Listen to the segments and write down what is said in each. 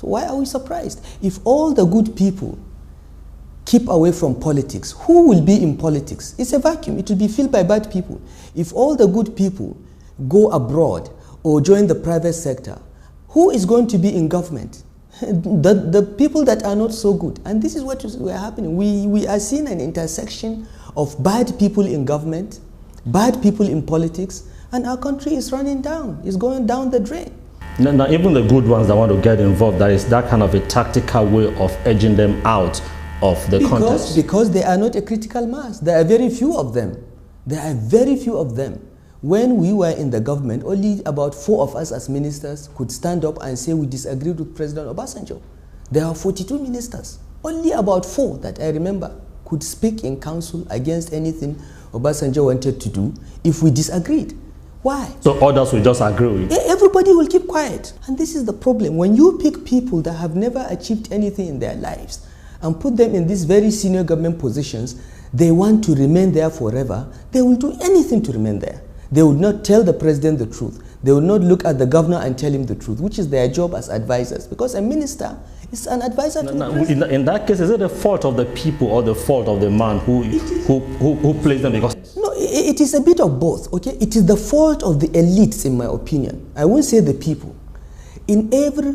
So why are we surprised? If all the good people keep away from politics, who will be in politics? It's a vacuum. It will be filled by bad people. If all the good people go abroad or join the private sector, who is going to be in government? The people that are not so good. And this is what is happening. We are seeing an intersection of bad people in government, bad people in politics, and our country is running down. It's going down the drain. Now, even the good ones that want to get involved, that is that kind of a tactical way of edging them out of the contest. Because they are not a critical mass. There are very few of them. There are very few of them. When we were in the government, only about 4 of us as ministers could stand up and say we disagreed with President Obasanjo. There are 42 ministers. Only about 4 that I remember could speak in council against anything Obasanjo wanted to do if we disagreed. Why? So others will just agree with you? Everybody will keep quiet. And this is the problem. When you pick people that have never achieved anything in their lives and put them in these very senior government positions, they want to remain there forever, they will do anything to remain there. They would not tell the president the truth. They will not look at the governor and tell him the truth, which is their job as advisors. Because a minister is an advisor to the president. In that case, is it the fault of the people or the fault of the man who plays them? Because no, it is a bit of both, okay? It is the fault of the elites, in my opinion. I won't say the people. In every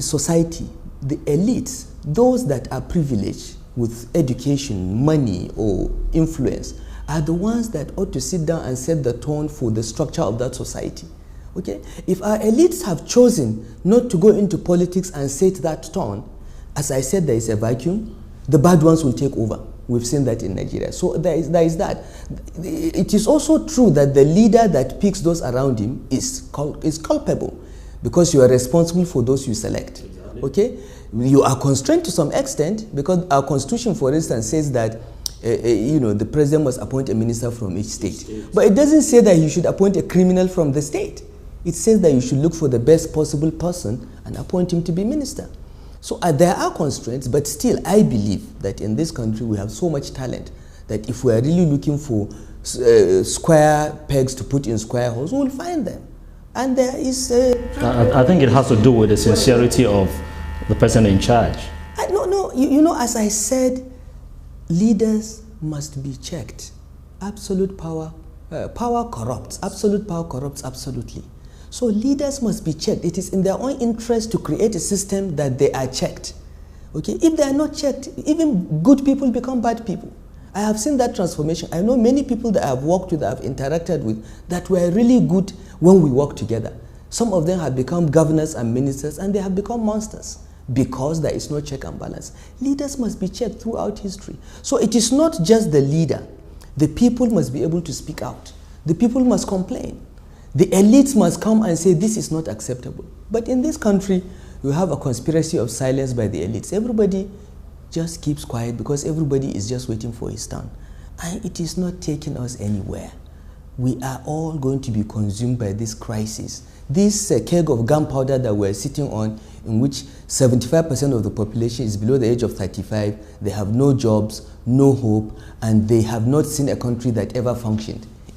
society, the elites, those that are privileged with education, money, or influence, are the ones that ought to sit down and set the tone for the structure of that society. Okay? If our elites have chosen not to go into politics and set that tone, as I said, there is a vacuum, the bad ones will take over. We've seen that in Nigeria. So there is that. It is also true that the leader that picks those around him is culpable, because you are responsible for those you select. Okay? You are constrained to some extent, because our constitution, for instance, says that the president must appoint a minister from each state. But it doesn't say that you should appoint a criminal from the state. It says that you should look for the best possible person and appoint him to be minister. So there are constraints, but still I believe that in this country we have so much talent that if we are really looking for square pegs to put in square holes, we will find them. And there is... I think it has to do with the sincerity of the person in charge. No, as I said, leaders must be checked. Absolute power, power corrupts. Absolute power corrupts absolutely. So leaders must be checked. It is in their own interest to create a system that they are checked. Okay? If they are not checked, even good people become bad people. I have seen that transformation. I know many people that I have worked with, that I have interacted with, that were really good when we worked together. Some of them have become governors and ministers, and they have become monsters, because there is no check and balance. Leaders must be checked throughout history. So it is not just the leader. The people must be able to speak out. The people must complain. The elites must come and say this is not acceptable. But in this country, you have a conspiracy of silence by the elites. Everybody just keeps quiet because everybody is just waiting for his turn. And it is not taking us anywhere. We are all going to be consumed by this crisis. This keg of gunpowder that we're sitting on, in which 75% of the population is below the age of 35, they have no jobs, no hope, and they have not seen a country that ever functioned.